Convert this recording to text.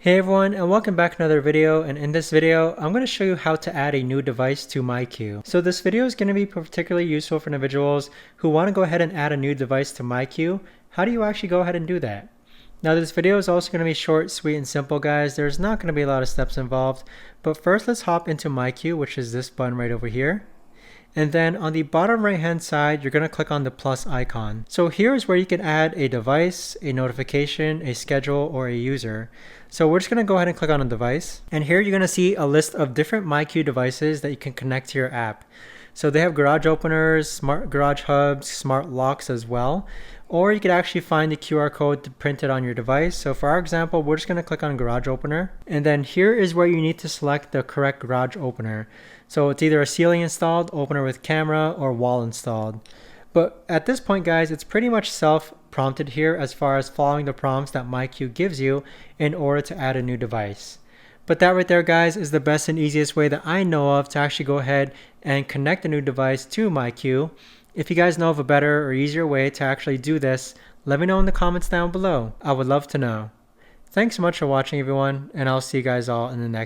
Hey everyone, and welcome back to another video. And in this video, I'm going to show you how to add a new device to MyQ. So this video is going to be particularly useful for individuals who want to go ahead and add a new device to MyQ. How do you actually go ahead and do that? Now this video is also going to be short, sweet, and simple, guys. There's not going to be a lot of steps involved. But first, let's hop into MyQ, which is this button right over here. And then on the bottom right hand side, you're going to click on the plus icon. So here is where you can add a device, a notification, a schedule, or a user. So we're just going to go ahead and click on a device. And here you're going to see a list of different MyQ devices that you can connect to your app. So they have garage openers, smart garage hubs, smart locks as well. Or you could actually find the QR code printed on your device. So for our example, we're just going to click on garage opener. And then here is where you need to select the correct garage opener. So it's either a ceiling installed, opener with camera, or wall installed. But at this point, guys, it's pretty much self-prompted here as far as following the prompts that MyQ gives you in order to add a new device. But that right there, guys, is the best and easiest way that I know of to actually go ahead and connect a new device to MyQ. If you guys know of a better or easier way to actually do this, let me know in the comments down below. I would love to know. Thanks so much for watching, everyone, and I'll see you guys all in the next